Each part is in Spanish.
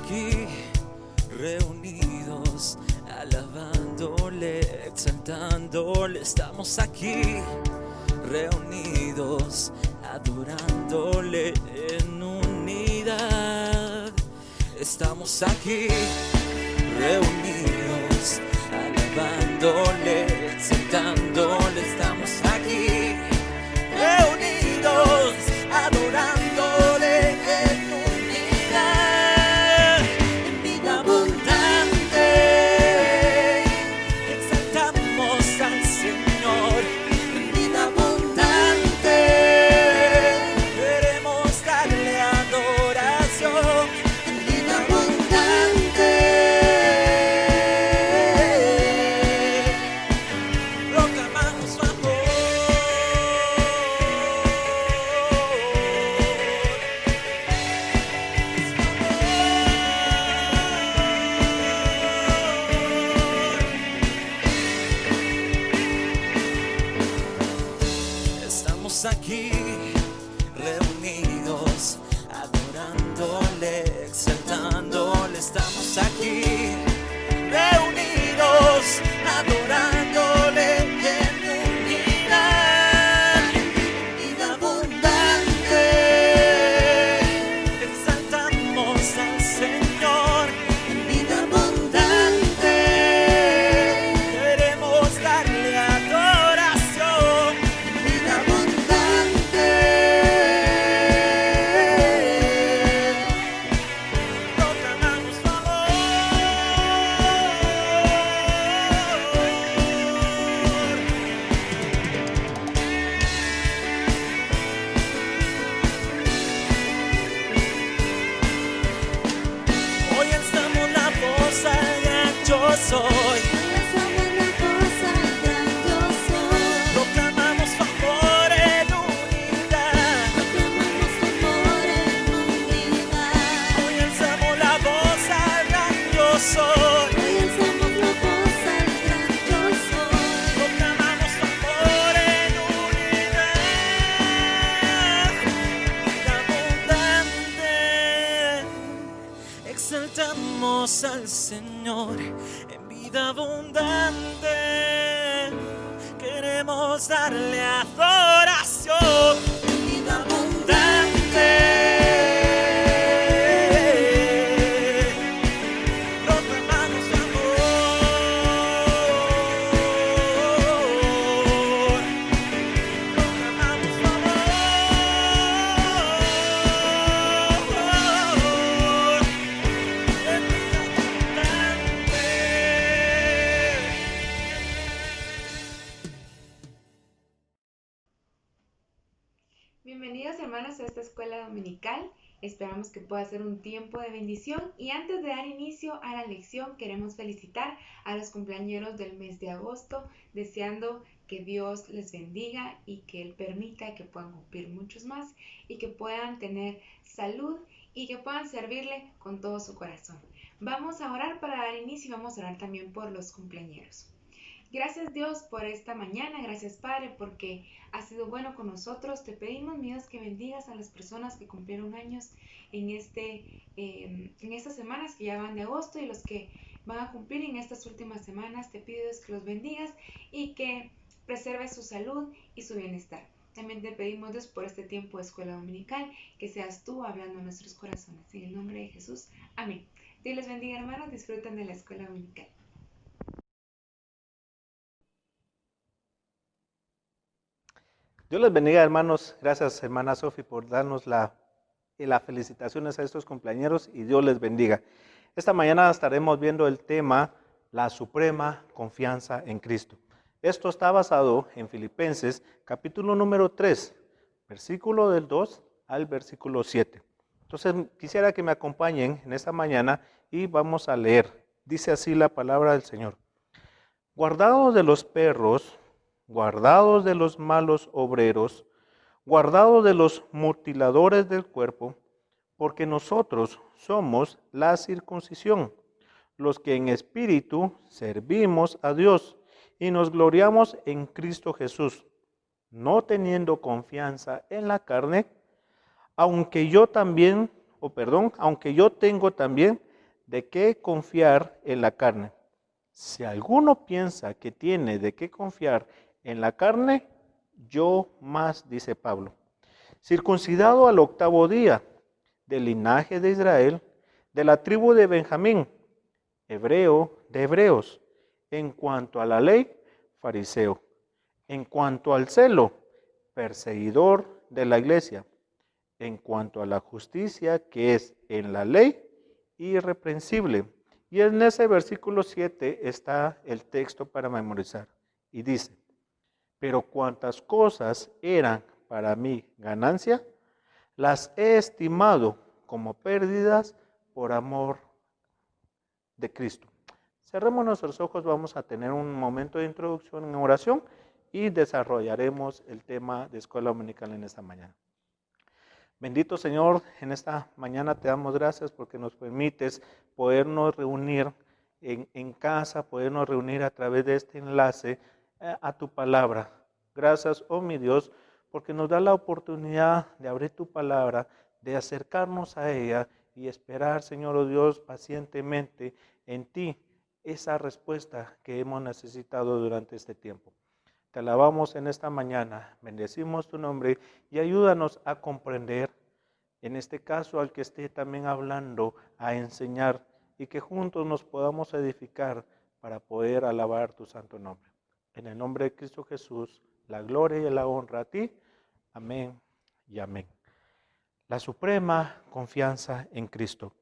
aquí reunidos, alabándole, exaltándole. Estamos aquí reunidos, adorándole en unidad. Estamos aquí reunidos, alabándole, exaltándole. Estamos aquí reunidos, adorándole en unidad. En vida abundante exaltamos al Señor. En vida abundante queremos darle adoración. En vida abundante proclamamos su amor. Estamos aquí reunidos, adorándole, exaltándole. Estamos aquí reunidos, adorándole en unidad. En vida abundante exaltamos al Señor. En vida abundante queremos darle adoración. En vida abundante proclamamos su amor. Hoy alzamos la voz al gran yo soy. Proclamamos su amor en unidad. Hoy alzamos la voz al gran yo soy. Proclamamos su amor en unidad. Vida abundante exaltamos al Señor. En vida abundante queremos darle adoración. En vida abundante proclamamos su amor. Proclamamos su amor. En vida abundante. Bienvenidos hermanos a esta escuela dominical. Esperamos que pueda ser un tiempo de bendición y antes de dar inicio a la lección queremos felicitar a los cumpleañeros del mes de agosto, deseando que Dios les bendiga y que Él permita que puedan cumplir muchos más y que puedan tener salud y que puedan servirle con todo su corazón. Vamos a orar para dar inicio y vamos a orar también por los cumpleañeros. Gracias Dios por esta mañana, gracias Padre porque has sido bueno con nosotros. Te pedimos, mi Dios, que bendigas a las personas que cumplieron años en estas semanas que ya van de agosto y los que van a cumplir en estas últimas semanas. Te pido Dios que los bendigas y que preserves su salud y su bienestar. También te pedimos Dios por este tiempo de escuela dominical, que seas tú hablando a nuestros corazones. En el nombre de Jesús, amén. Dios les bendiga hermanos, disfruten de la escuela dominical. Dios les bendiga, hermanos. Gracias, hermana Sofi, por darnos las felicitaciones a estos compañeros y Dios les bendiga. Esta mañana estaremos viendo el tema, la suprema confianza en Cristo. Esto está basado en Filipenses, capítulo número 3, versículo del 2 al versículo 7. Entonces, quisiera que me acompañen en esta mañana y vamos a leer. Dice así la palabra del Señor. Guardados de los perros, guardados de los malos obreros, guardados de los mutiladores del cuerpo, porque nosotros somos la circuncisión, los que en espíritu servimos a Dios y nos gloriamos en Cristo Jesús, no teniendo confianza en la carne, aunque yo tengo también de qué confiar en la carne. Si alguno piensa que tiene de qué confiar en la carne, yo más, dice Pablo. Circuncidado al 8º día, del linaje de Israel, de la tribu de Benjamín, hebreo de hebreos, en cuanto a la ley, fariseo, en cuanto al celo, perseguidor de la iglesia, en cuanto a la justicia que es en la ley, irreprensible. Y en ese versículo 7 está el texto para memorizar. Y dice, pero cuantas cosas eran para mí ganancia, las he estimado como pérdidas por amor de Cristo. Cerremos nuestros ojos, vamos a tener un momento de introducción en oración y desarrollaremos el tema de escuela dominical en esta mañana. Bendito Señor, en esta mañana te damos gracias porque nos permites podernos reunir en casa, podernos reunir a través de este enlace a tu palabra. Gracias, oh mi Dios, porque nos da la oportunidad de abrir tu palabra, de acercarnos a ella y esperar, Señor, oh Dios, pacientemente en ti esa respuesta que hemos necesitado durante este tiempo. Te alabamos en esta mañana, bendecimos tu nombre y ayúdanos a comprender, en este caso al que esté también hablando, a enseñar y que juntos nos podamos edificar para poder alabar tu santo nombre. En el nombre de Cristo Jesús, la gloria y la honra a ti. Amén y amén. La suprema confianza en Cristo.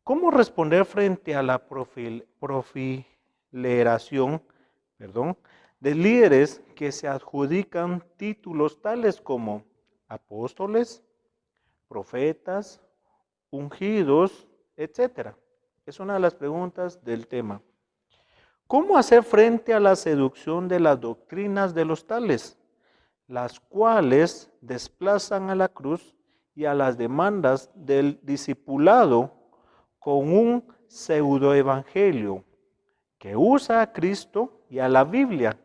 ¿Cómo responder frente a la proliferación de líderes que se adjudican títulos tales como apóstoles, profetas, ungidos, etcétera? Es una de las preguntas del tema. ¿Cómo hacer frente a la seducción de las doctrinas de los tales, las cuales desplazan a la cruz y a las demandas del discipulado con un pseudoevangelio que usa a Cristo y a la Biblia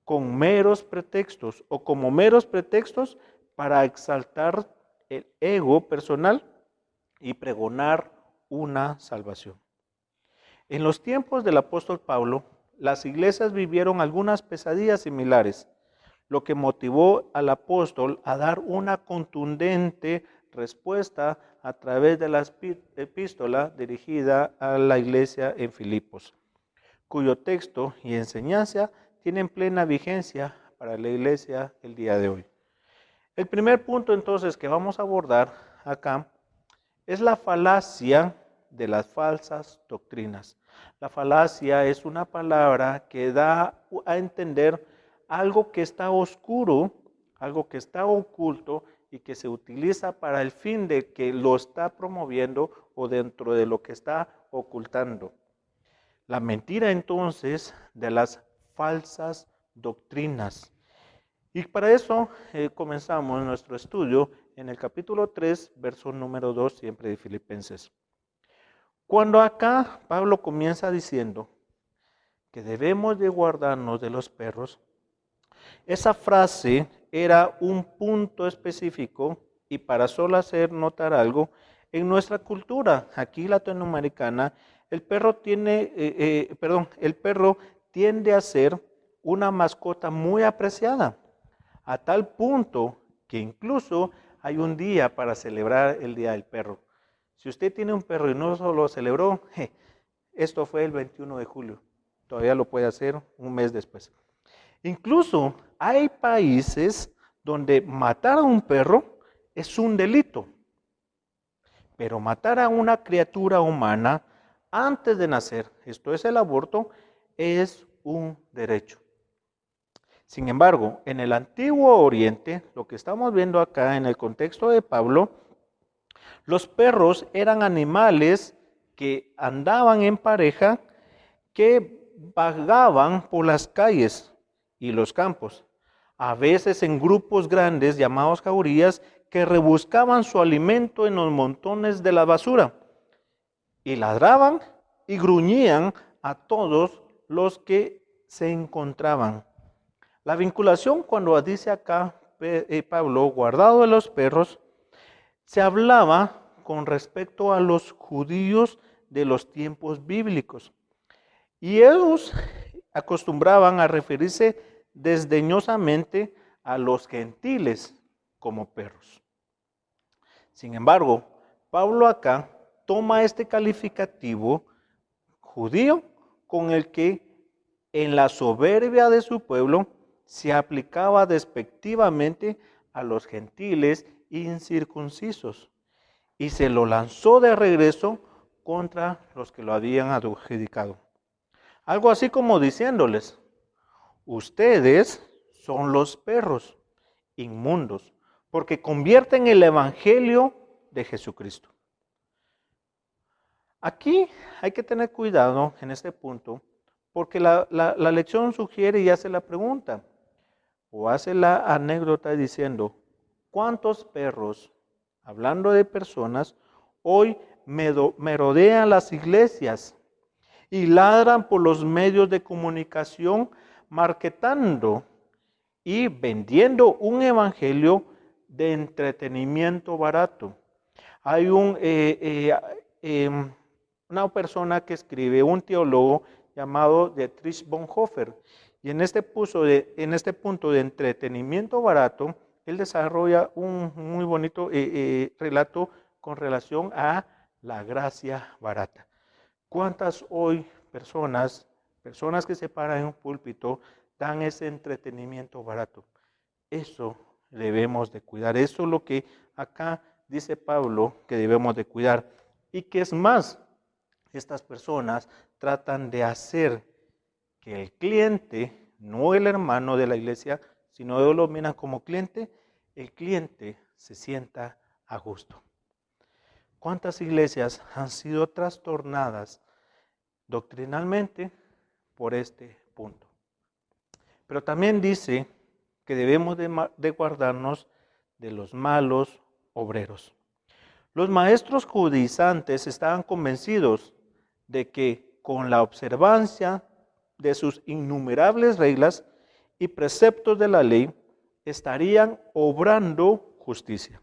con meros pretextos o como meros pretextos para exaltar el ego personal y pregonar una salvación? En los tiempos del apóstol Pablo, las iglesias vivieron algunas pesadillas similares, lo que motivó al apóstol a dar una contundente respuesta a través de la epístola dirigida a la iglesia en Filipos, cuyo texto y enseñanza tienen plena vigencia para la iglesia el día de hoy. El primer punto entonces que vamos a abordar acá es la falacia de las falsas doctrinas. La falacia es una palabra que da a entender algo que está oscuro, algo que está oculto y que se utiliza para el fin de que lo está promoviendo o dentro de lo que está ocultando. La mentira entonces de las falsas doctrinas. Y para eso comenzamos nuestro estudio en el capítulo 3, verso número 2, siempre de Filipenses. Cuando acá Pablo comienza diciendo que debemos de guardarnos de los perros, esa frase era un punto específico y para solo hacer notar algo, en nuestra cultura aquí latinoamericana, el perro tiende a ser una mascota muy apreciada, a tal punto que incluso hay un día para celebrar el Día del Perro. Si usted tiene un perro y no lo celebró, esto fue el 21 de julio, todavía lo puede hacer un mes después. Incluso hay países donde matar a un perro es un delito, pero matar a una criatura humana antes de nacer, esto es el aborto, es un derecho. Sin embargo, en el Antiguo Oriente, lo que estamos viendo acá en el contexto de Pablo, los perros eran animales que andaban en pareja, que vagaban por las calles y los campos, a veces en grupos grandes llamados jaurías, que rebuscaban su alimento en los montones de la basura y ladraban y gruñían a todos los que se encontraban. La vinculación, cuando dice acá Pablo, guardado de los perros, se hablaba con respecto a los judíos de los tiempos bíblicos. Y ellos acostumbraban a referirse desdeñosamente a los gentiles como perros. Sin embargo, Pablo acá toma este calificativo judío con el que en la soberbia de su pueblo se aplicaba despectivamente a los gentiles incircuncisos y se lo lanzó de regreso contra los que lo habían adjudicado. Algo así como diciéndoles: ustedes son los perros inmundos, porque convierten el evangelio de Jesucristo. Aquí hay que tener cuidado en este punto, porque la lección sugiere y hace la pregunta, o hace la anécdota diciendo: ¿cuántos perros, hablando de personas, hoy merodean las iglesias y ladran por los medios de comunicación, marketando y vendiendo un evangelio de entretenimiento barato? Hay una persona que escribe, un teólogo llamado Dietrich Bonhoeffer, y en este punto de entretenimiento barato, él desarrolla un muy bonito relato con relación a la gracia barata. ¿Cuántas hoy personas que se paran en un púlpito dan ese entretenimiento barato? Eso debemos de cuidar. Eso es lo que acá dice Pablo que debemos de cuidar. Y que es más, estas personas tratan de hacer que el cliente, no el hermano de la iglesia, sino ellos lo miran como cliente, el cliente se sienta a gusto. ¿Cuántas iglesias han sido trastornadas doctrinalmente por este punto? Pero también dice que debemos de guardarnos de los malos obreros. Los maestros judaizantes estaban convencidos de que con la observancia de sus innumerables reglas y preceptos de la ley estarían obrando justicia.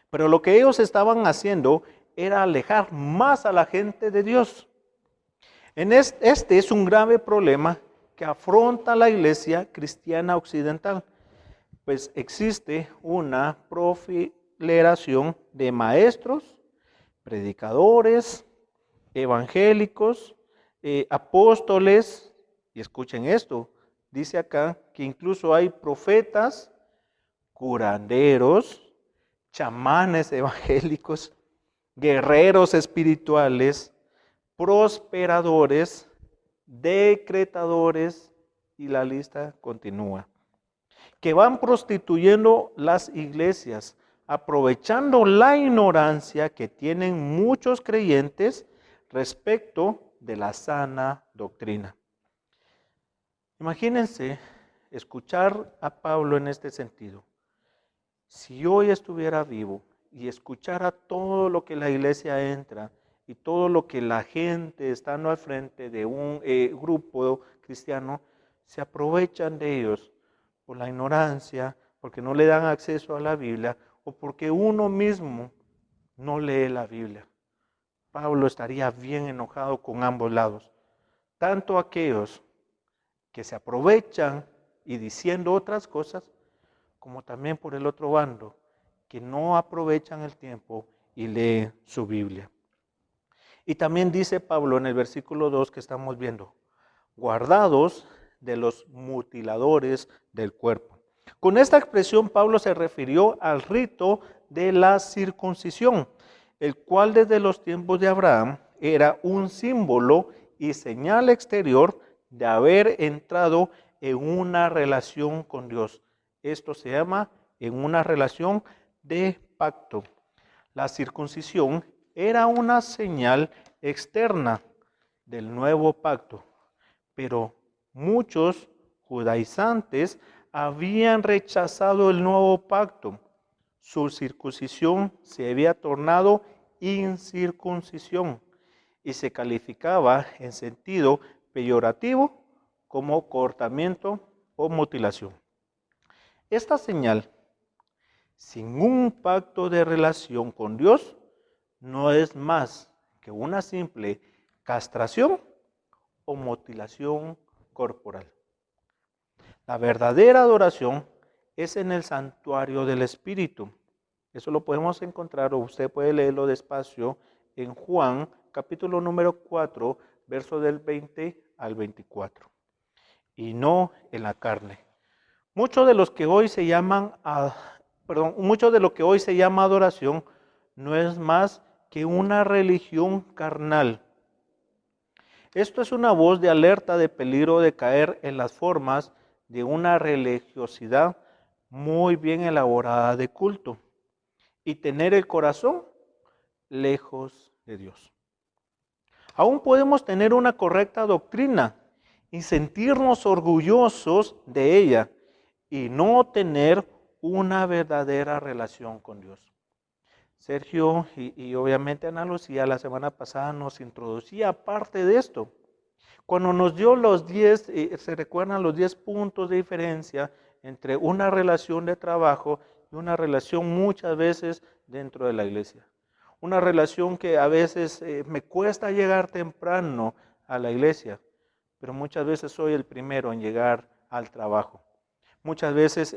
Pero lo que ellos estaban haciendo era alejar más a la gente de Dios. Este es un grave problema que afronta la iglesia cristiana occidental, pues existe una proliferación de maestros, predicadores, evangélicos, apóstoles, y escuchen esto, dice acá que incluso hay profetas, curanderos, chamanes evangélicos, guerreros espirituales, prosperadores, decretadores, y la lista continúa, que van prostituyendo las iglesias, aprovechando la ignorancia que tienen muchos creyentes respecto de la sana doctrina. Imagínense escuchar a Pablo en este sentido. Si hoy estuviera vivo y escuchara todo lo que la iglesia entra y todo lo que la gente estando al frente de un grupo cristiano, se aprovechan de ellos por la ignorancia, porque no le dan acceso a la Biblia o porque uno mismo no lee la Biblia. Pablo estaría bien enojado con ambos lados, tanto aquellos que se aprovechan y diciendo otras cosas, como también por el otro bando, que no aprovechan el tiempo y leen su Biblia. Y también dice Pablo en el versículo 2 que estamos viendo: guardados de los mutiladores del cuerpo. Con esta expresión Pablo se refirió al rito de la circuncisión, el cual desde los tiempos de Abraham era un símbolo y señal exterior de haber entrado en una relación con Dios. Esto se llama en una relación de pacto. La circuncisión era una señal externa del nuevo pacto, pero muchos judaizantes habían rechazado el nuevo pacto. Su circuncisión se había tornado incircuncisión y se calificaba en sentido peyorativo como cortamiento o mutilación. Esta señal, sin un pacto de relación con Dios, no es más que una simple castración o mutilación corporal. La verdadera adoración es en el santuario del Espíritu. Eso lo podemos encontrar, o usted puede leerlo despacio, en Juan, capítulo número 4, verso del 20 al 24. Y no en la carne. Mucho de lo que hoy se llama adoración no es más que una religión carnal. Esto es una voz de alerta de peligro de caer en las formas de una religiosidad muy bien elaborada de culto y tener el corazón lejos de Dios. Aún podemos tener una correcta doctrina y sentirnos orgullosos de ella y no tener una verdadera relación con Dios. Sergio y obviamente Ana Lucía la semana pasada nos introducía parte de esto. Cuando nos dio los 10, se recuerdan los 10 puntos de diferencia entre una relación de trabajo y una relación muchas veces dentro de la iglesia. Una relación que a veces me cuesta llegar temprano a la iglesia, pero muchas veces soy el primero en llegar al trabajo. Muchas veces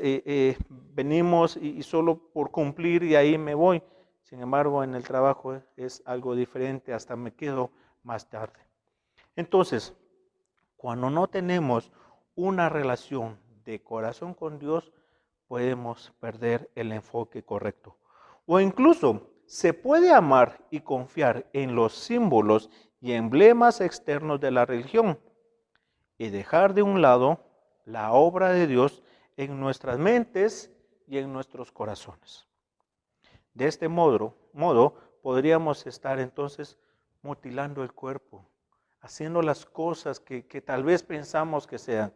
venimos y solo por cumplir y ahí me voy. Sin embargo, en el trabajo es algo diferente, hasta me quedo más tarde. Entonces, cuando no tenemos una relación de corazón con Dios, podemos perder el enfoque correcto. O incluso se puede amar y confiar en los símbolos y emblemas externos de la religión y dejar de un lado la obra de Dios en nuestras mentes y en nuestros corazones. De este modo podríamos estar entonces mutilando el cuerpo, haciendo las cosas que tal vez pensamos que sean,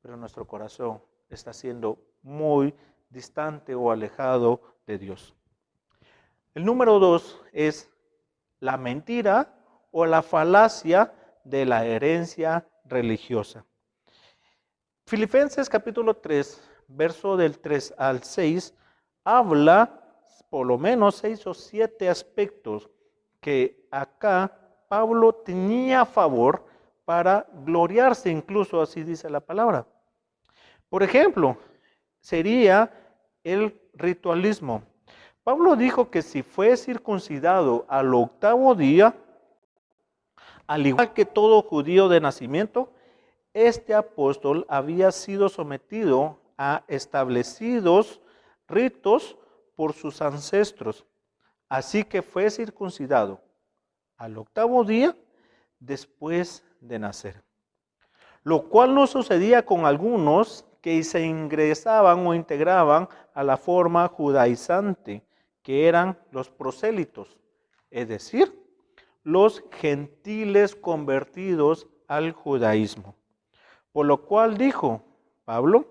pero nuestro corazón está siendo muy distante o alejado de Dios. El número 2 es la mentira o la falacia de la herencia religiosa. Filipenses capítulo 3, verso del 3 al 6, habla por lo menos 6 o 7 aspectos que acá Pablo tenía a favor para gloriarse, incluso así dice la palabra. Por ejemplo, sería el ritualismo. Pablo dijo que si fue circuncidado al 8º día, al igual que todo judío de nacimiento, este apóstol había sido sometido a establecidos ritos por sus ancestros. Así que fue circuncidado al 8º día después de nacer. Lo cual no sucedía con algunos que se ingresaban o integraban a la forma judaizante, que eran los prosélitos, es decir, los gentiles convertidos al judaísmo. Por lo cual dijo Pablo,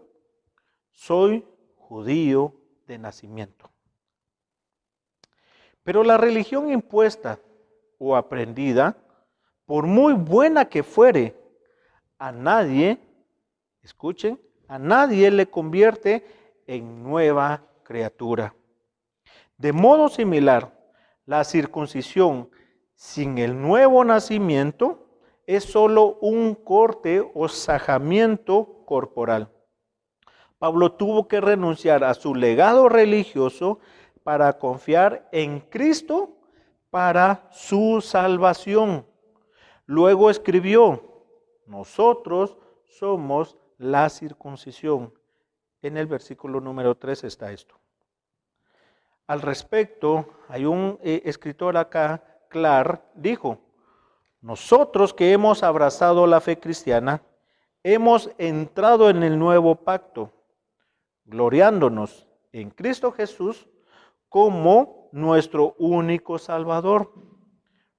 soy judío de nacimiento. Pero la religión impuesta o aprendida, por muy buena que fuere, a nadie, escuchen, a nadie le convierte en nueva criatura. De modo similar, la circuncisión sin el nuevo nacimiento es solo un corte o sajamiento corporal. Pablo tuvo que renunciar a su legado religioso para confiar en Cristo para su salvación. Luego escribió, nosotros somos la circuncisión. En el versículo número 3 está esto. Al respecto, hay un escritor acá, Clark, dijo, nosotros que hemos abrazado la fe cristiana, hemos entrado en el nuevo pacto, gloriándonos en Cristo Jesús como nuestro único Salvador,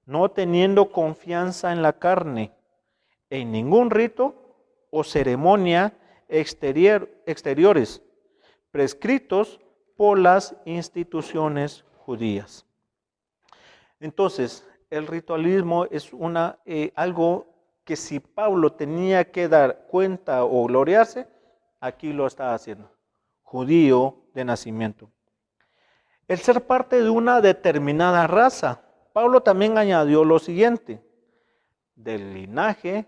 no teniendo confianza en la carne, en ningún rito o ceremonia exteriores, prescritos por las instituciones judías. Entonces, el ritualismo es algo que si Pablo tenía que dar cuenta o gloriarse, aquí lo está haciendo. Judío de nacimiento. El ser parte de una determinada raza Pablo también añadió lo siguiente: del linaje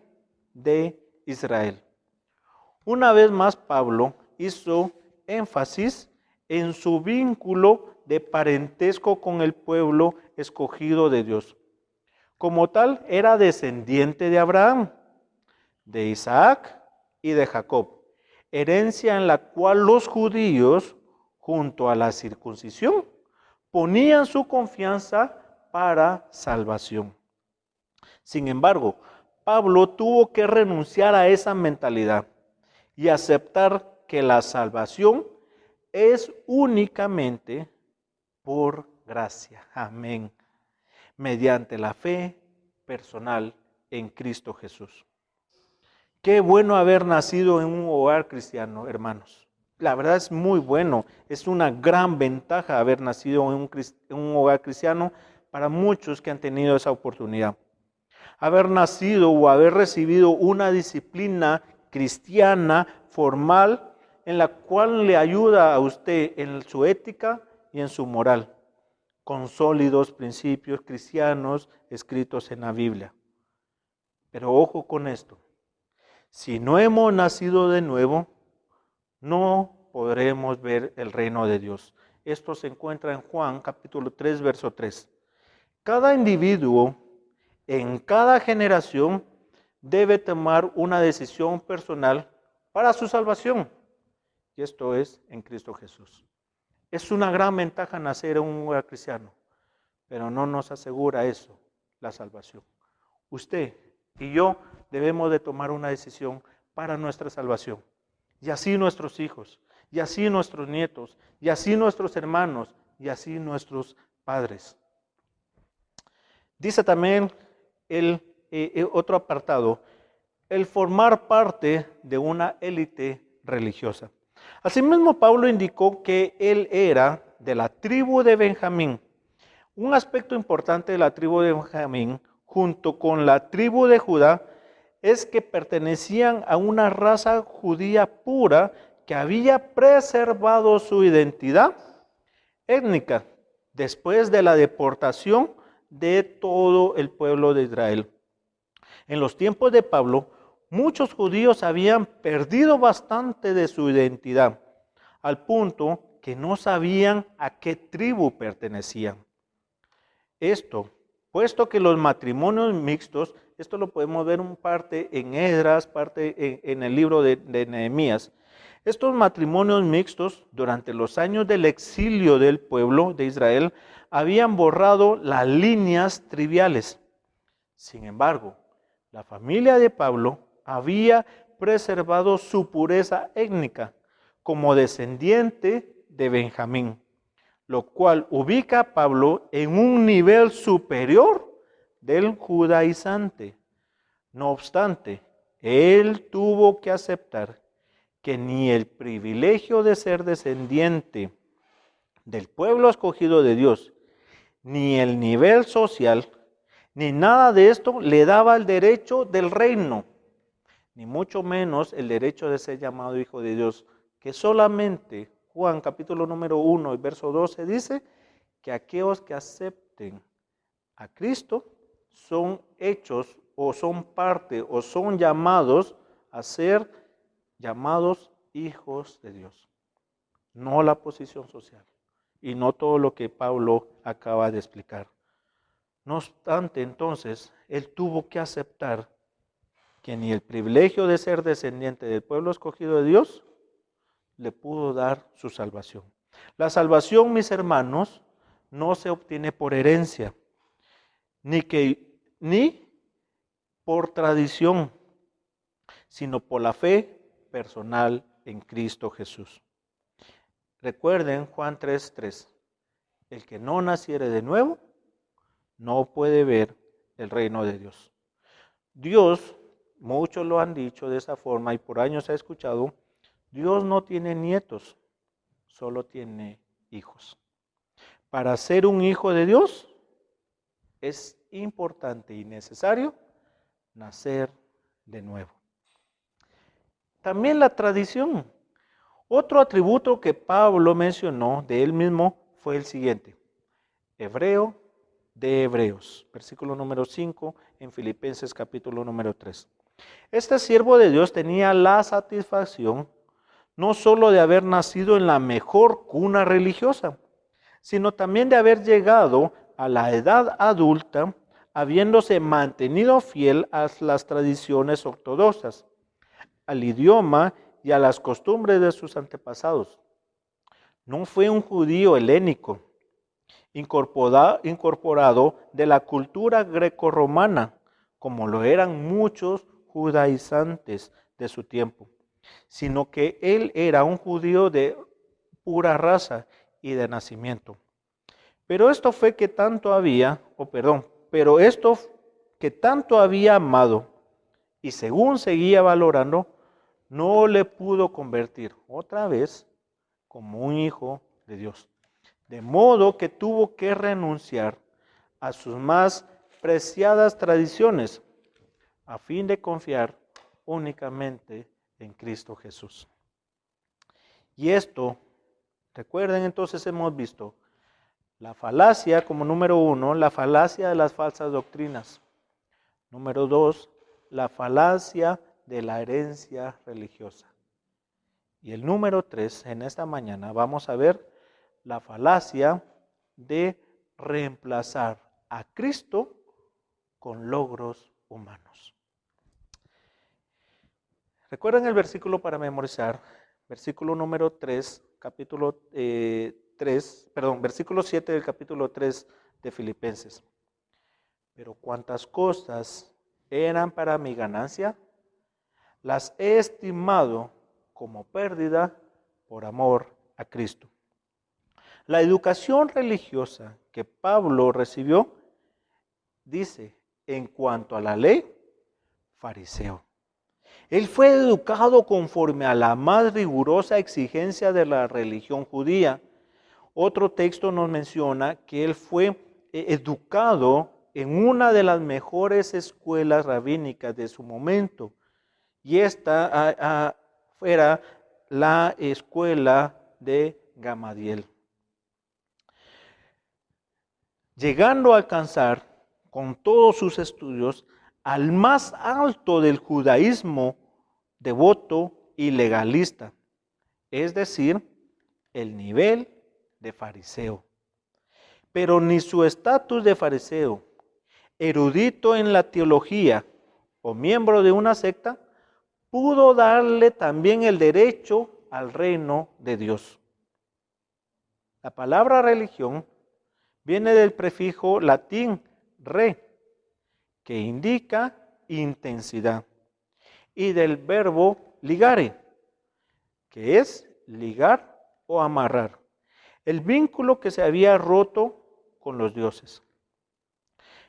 de Israel. Una vez más, Pablo hizo énfasis en su vínculo de parentesco con el pueblo escogido de Dios. Como tal, era descendiente de Abraham, de Isaac y de Jacob, herencia en la cual los judíos, junto a la circuncisión, ponían su confianza para salvación. Sin embargo, Pablo tuvo que renunciar a esa mentalidad y aceptar que la salvación es únicamente por gracia. Amén. Mediante la fe personal en Cristo Jesús. Qué bueno haber nacido en un hogar cristiano, hermanos. La verdad es muy bueno. Es una gran ventaja haber nacido en un hogar cristiano para muchos que han tenido esa oportunidad. Haber nacido o haber recibido una disciplina cristiana formal en la cual le ayuda a usted en su ética y en su moral, con sólidos principios cristianos escritos en la Biblia. Pero ojo con esto: si no hemos nacido de nuevo, no podremos ver el reino de Dios. Esto se encuentra en Juan capítulo 3, verso 3. Cada individuo en cada generación debe tomar una decisión personal para su salvación. Y esto es en Cristo Jesús. Es una gran ventaja nacer en un hogar cristiano, pero no nos asegura eso, la salvación. Usted y yo debemos de tomar una decisión para nuestra salvación. Y así nuestros hijos, y así nuestros nietos, y así nuestros hermanos, y así nuestros padres. Dice también el otro apartado: el formar parte de una élite religiosa. Asimismo, Pablo indicó que él era de la tribu de Benjamín. Un aspecto importante de la tribu de Benjamín, junto con la tribu de Judá, es que pertenecían a una raza judía pura que había preservado su identidad étnica después de la deportación de todo el pueblo de Israel. En los tiempos de Pablo, muchos judíos habían perdido bastante de su identidad, al punto que no sabían a qué tribu pertenecían. Esto, puesto que los matrimonios mixtos, esto lo podemos ver en parte en Esdras, parte en el libro de Nehemías. Estos matrimonios mixtos, durante los años del exilio del pueblo de Israel, habían borrado las líneas triviales. Sin embargo, la familia de Pablo había preservado su pureza étnica como descendiente de Benjamín, lo cual ubica a Pablo en un nivel superior del judaizante. No obstante, él tuvo que aceptar que ni el privilegio de ser descendiente del pueblo escogido de Dios, ni el nivel social, ni nada de esto le daba el derecho del reino, ni mucho menos el derecho de ser llamado hijo de Dios, que solamente Juan capítulo número 1, verso 12 dice que aquellos que acepten a Cristo son hechos o son parte o son llamados a ser llamados hijos de Dios, no la posición social y no todo lo que Pablo acaba de explicar. No obstante, entonces, él tuvo que aceptar que ni el privilegio de ser descendiente del pueblo escogido de Dios le pudo dar su salvación. La salvación, mis hermanos, no se obtiene por herencia, ni por tradición, sino por la fe personal en Cristo Jesús. Recuerden Juan 3:3, el que no naciere de nuevo no puede ver el reino de Dios. Dios, muchos lo han dicho de esa forma y por años se ha escuchado, Dios no tiene nietos, solo tiene hijos. Para ser un hijo de Dios es importante y necesario nacer de nuevo. También la tradición. Otro atributo que Pablo mencionó de él mismo fue el siguiente: hebreo de Hebreos, versículo número 5 en Filipenses capítulo número 3. Este siervo de Dios tenía la satisfacción no solo de haber nacido en la mejor cuna religiosa, sino también de haber llegado a la edad adulta habiéndose mantenido fiel a las tradiciones ortodoxas, al idioma y a las costumbres de sus antepasados. No fue un judío helénico, incorporado de la cultura grecorromana, como lo eran muchos judaizantes de su tiempo, sino que él era un judío de pura raza y de nacimiento. Pero esto que tanto había amado y según seguía valorando, no le pudo convertir otra vez como un hijo de Dios. De modo que tuvo que renunciar a sus más preciadas tradiciones a fin de confiar únicamente en Cristo Jesús. Y esto, recuerden, entonces hemos visto la falacia como número 1, la falacia de las falsas doctrinas. Número 2, la falacia de la herencia religiosa. Y el número 3, en esta mañana vamos a ver la falacia de reemplazar a Cristo con logros humanos. Recuerden el versículo para memorizar, versículo número 3, versículo 7 del capítulo 3 de Filipenses. Pero cuantas cosas eran para mi ganancia, las he estimado como pérdida por amor a Cristo. La educación religiosa que Pablo recibió dice, en cuanto a la ley, fariseo. Él fue educado conforme a la más rigurosa exigencia de la religión judía. Otro texto nos menciona que él fue educado en una de las mejores escuelas rabínicas de su momento. Y esta era la escuela de Gamaliel. Llegando a alcanzar con todos sus estudios al más alto del judaísmo devoto y legalista, es decir, el nivel de fariseo. Pero ni su estatus de fariseo, erudito en la teología o miembro de una secta, pudo darle también el derecho al reino de Dios. La palabra religión viene del prefijo latín re, que indica intensidad, y del verbo ligare, que es ligar o amarrar, el vínculo que se había roto con los dioses.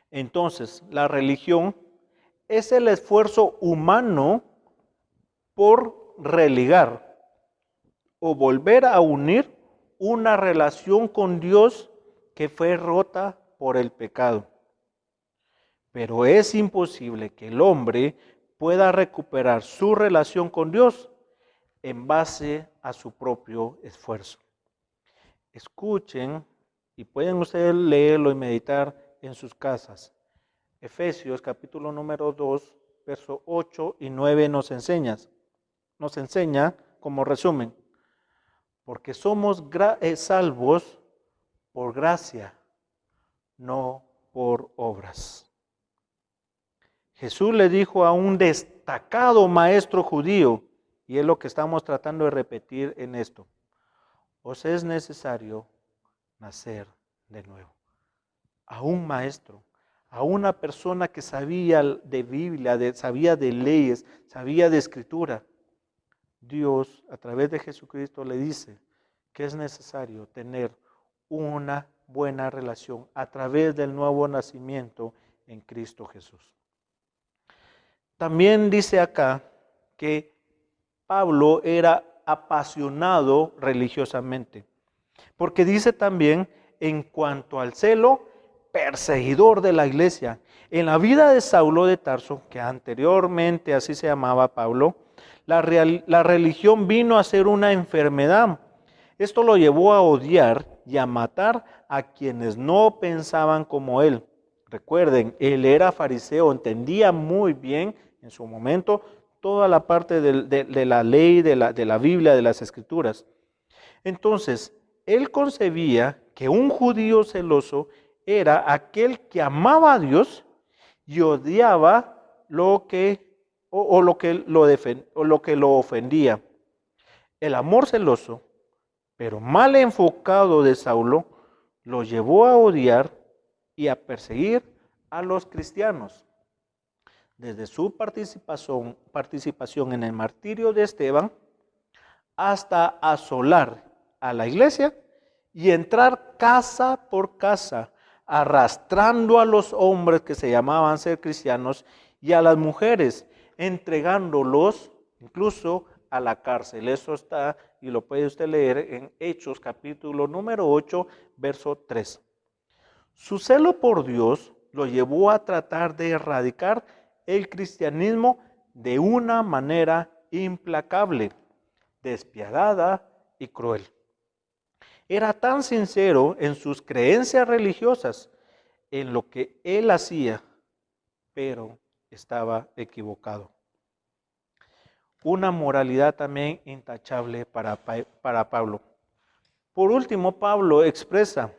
Entonces, la religión es el esfuerzo humano por religar o volver a unir una relación con Dios que fue rota por el pecado. Pero es imposible que el hombre pueda recuperar su relación con Dios en base a su propio esfuerzo. Escuchen y pueden ustedes leerlo y meditar en sus casas. Efesios capítulo número 2, versos 8 y 9 nos enseña como resumen, porque somos salvos por gracia, no por obras. Jesús le dijo a un destacado maestro judío, y es lo que estamos tratando de repetir en esto: os es necesario nacer de nuevo. A un maestro, a una persona que sabía de Biblia, sabía de leyes, sabía de escritura, Dios a través de Jesucristo le dice que es necesario tener una buena relación a través del nuevo nacimiento en Cristo Jesús. También dice acá que Pablo era apasionado religiosamente, porque dice también en cuanto al celo, perseguidor de la iglesia. En la vida de Saulo de Tarso, que anteriormente así se llamaba Pablo, la religión vino a ser una enfermedad. Esto lo llevó a odiar y a matar a quienes no pensaban como él. Recuerden, él era fariseo, entendía muy bien en su momento toda la parte de la ley, de la Biblia, de las Escrituras. Entonces, él concebía que un judío celoso era aquel que amaba a Dios y odiaba lo que lo ofendía. El amor celoso, pero mal enfocado de Saulo, lo llevó a odiar y a perseguir a los cristianos. Desde su participación en el martirio de Esteban hasta asolar a la iglesia y entrar casa por casa, arrastrando a los hombres que se llamaban ser cristianos y a las mujeres, entregándolos incluso a la cárcel. Eso está, y lo puede usted leer en Hechos capítulo número 8, verso 3. Su celo por Dios lo llevó a tratar de erradicar el cristianismo de una manera implacable, despiadada y cruel. Era tan sincero en sus creencias religiosas, en lo que él hacía, pero estaba equivocado. Una moralidad también intachable para Pablo. Por último, Pablo expresa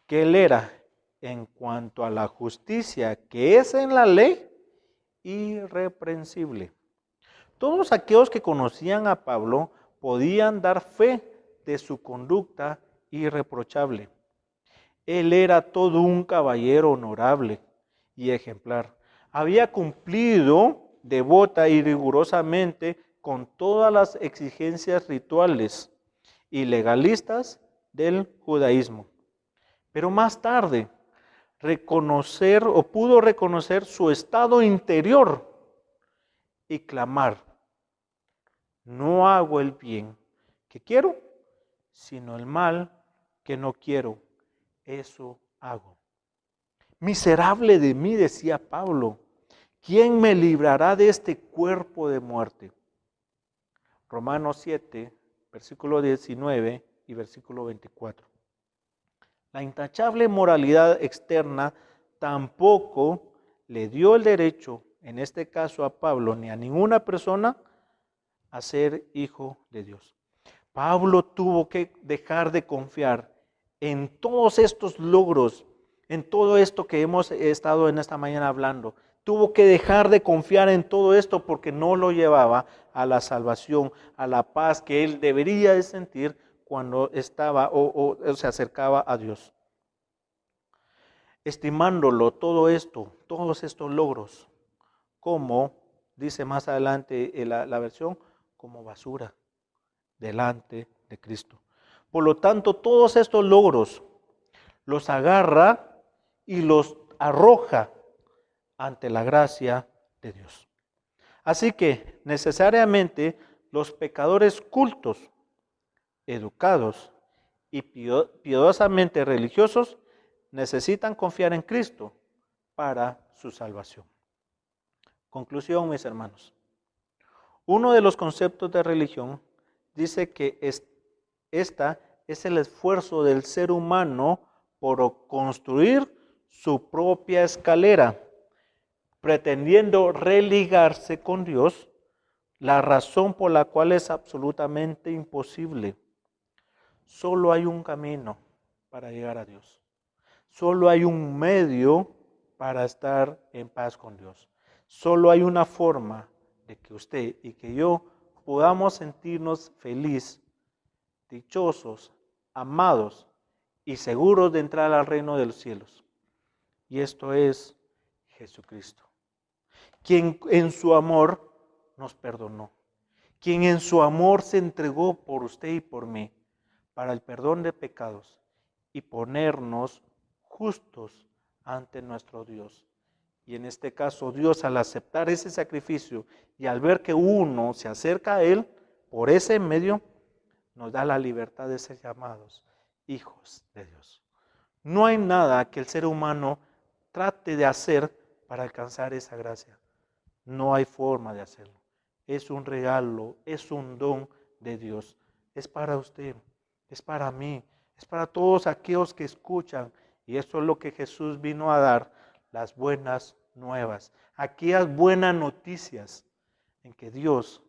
que él era, en cuanto a la justicia que es en la ley, irreprensible. Todos aquellos que conocían a Pablo podían dar fe de su conducta irreprochable. Él era todo un caballero honorable y ejemplar. Había cumplido devota y rigurosamente con todas las exigencias rituales y legalistas del judaísmo. Pero más tarde, pudo reconocer su estado interior y clamar: no hago el bien que quiero, sino el mal que no quiero, eso hago. Miserable de mí, decía Pablo, ¿quién me librará de este cuerpo de muerte? Romanos 7, versículo 19 y versículo 24. La intachable moralidad externa tampoco le dio el derecho, en este caso a Pablo, ni a ninguna persona, a ser hijo de Dios. Pablo tuvo que dejar de confiar en todos estos logros, en todo esto que hemos estado en esta mañana hablando. Tuvo que dejar de confiar en todo esto porque no lo llevaba a la salvación, a la paz que él debería de sentir cuando estaba o se acercaba a Dios. Estimándolo todo esto, todos estos logros, como dice más adelante la versión, como basura delante de Cristo. Por lo tanto, todos estos logros los agarra y los arroja ante la gracia de Dios. Así que necesariamente los pecadores cultos, educados y piadosamente religiosos necesitan confiar en Cristo para su salvación. Conclusión, mis hermanos. Uno de los conceptos de religión dice que esta es el esfuerzo del ser humano por construir su propia escalera, pretendiendo religarse con Dios, la razón por la cual es absolutamente imposible. Solo hay un camino para llegar a Dios. Solo hay un medio para estar en paz con Dios. Solo hay una forma de que usted y que yo podamos sentirnos felices, dichosos, amados y seguros de entrar al reino de los cielos. Y esto es Jesucristo, quien en su amor nos perdonó, quien en su amor se entregó por usted y por mí para el perdón de pecados y ponernos justos ante nuestro Dios. Y en este caso, Dios, al aceptar ese sacrificio y al ver que uno se acerca a Él por ese medio, nos da la libertad de ser llamados hijos de Dios. No hay nada que el ser humano trate de hacer para alcanzar esa gracia. No hay forma de hacerlo. Es un regalo, es un don de Dios. Es para usted, es para mí, Es para todos aquellos que escuchan, y eso es lo que Jesús vino a dar, las buenas nuevas, aquellas buenas noticias en que Dios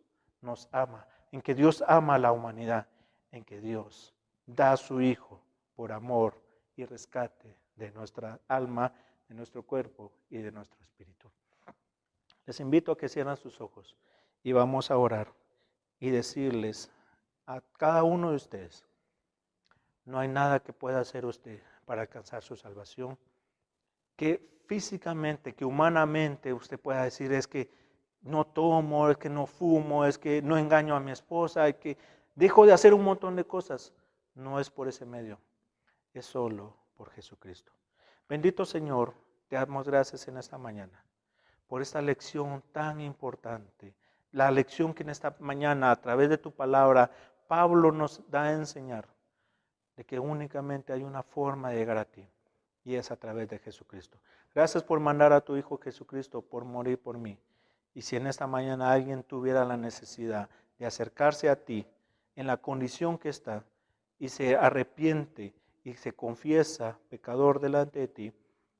nos ama, en que Dios ama a la humanidad, en que Dios da a su Hijo por amor y rescate de nuestra alma, de nuestro cuerpo y de nuestro espíritu. Les invito a que cierren sus ojos y vamos a orar y decirles a cada uno de ustedes, no hay nada que pueda hacer usted para alcanzar su salvación, que físicamente, que humanamente usted pueda decir es que no tomo, es que no fumo, es que no engaño a mi esposa, es que dejo de hacer un montón de cosas. No es por ese medio, es solo por Jesucristo. Bendito Señor, te damos gracias en esta mañana por esta lección tan importante. La lección que en esta mañana, a través de tu palabra, Pablo nos da a enseñar de que únicamente hay una forma de llegar a ti, y es a través de Jesucristo. Gracias por mandar a tu Hijo Jesucristo por morir por mí. Y si en esta mañana alguien tuviera la necesidad de acercarse a ti en la condición que está y se arrepiente y se confiesa pecador delante de ti,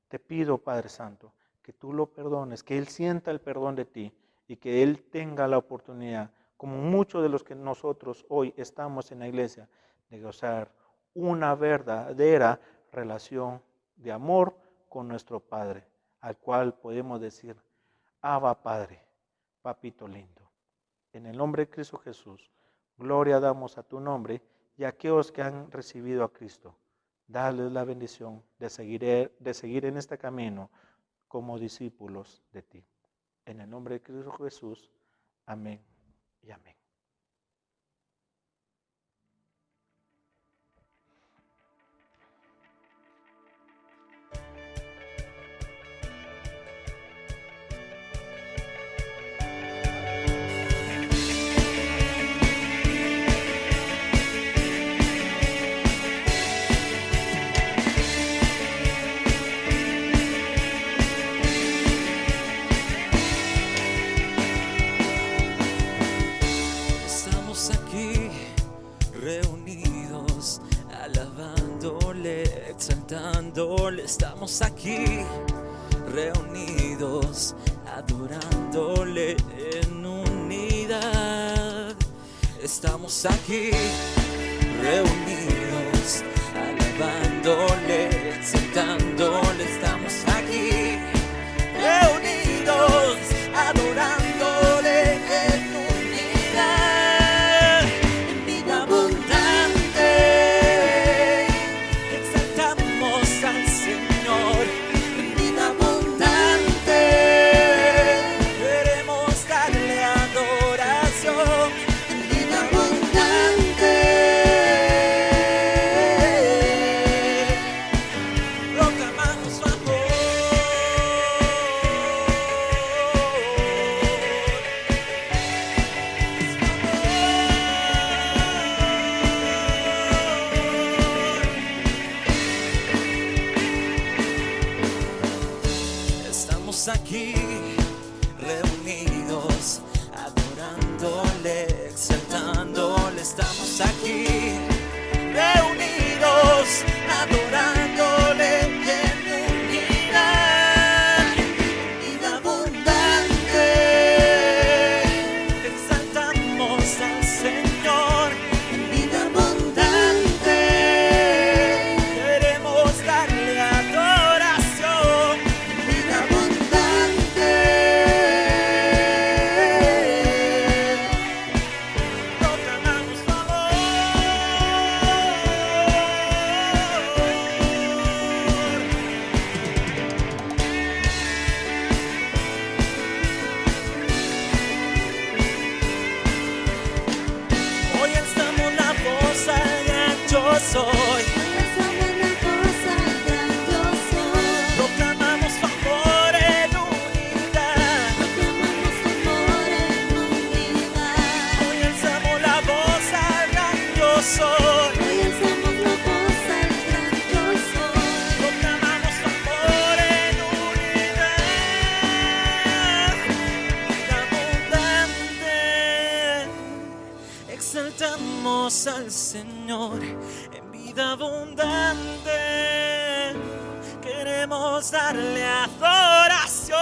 te pido, Padre Santo, que tú lo perdones, que Él sienta el perdón de ti y que Él tenga la oportunidad, como muchos de los que nosotros hoy estamos en la iglesia, de gozar una verdadera relación de amor con nuestro Padre, al cual podemos decir, Abba Padre, papito lindo. En el nombre de Cristo Jesús, gloria damos a tu nombre y a aquellos que han recibido a Cristo. Dales la bendición de seguir en este camino como discípulos de ti. En el nombre de Cristo Jesús, amén y amén. Estamos aquí reunidos, alabándole, exaltándole. Estamos aquí reunidos, adorándole en unidad. Estamos aquí reunidos, alabándole, exaltándole. Estamos aquí reunidos, adorándole en unidad. En vida abundante exaltamos al Señor. En vida abundante queremos darle adoración. En vida abundante proclamamos su amor. Estamos aquí reunidos, adorándole, exaltándole. Estamos aquí reunidos, adorándole en unidad. Vida abundante exaltamos al Señor. En vida abundante queremos darle adoración. En vida abundante proclamamos su amor. Hoy alzamos la voz al gran yo soy. Proclamamos su amor en unidad. Hoy alzamos la voz al gran yo soy. Proclamamos su amor en unidad. Vida abundante exaltamos al Señor. En vida vida abundante, queremos darle adoración.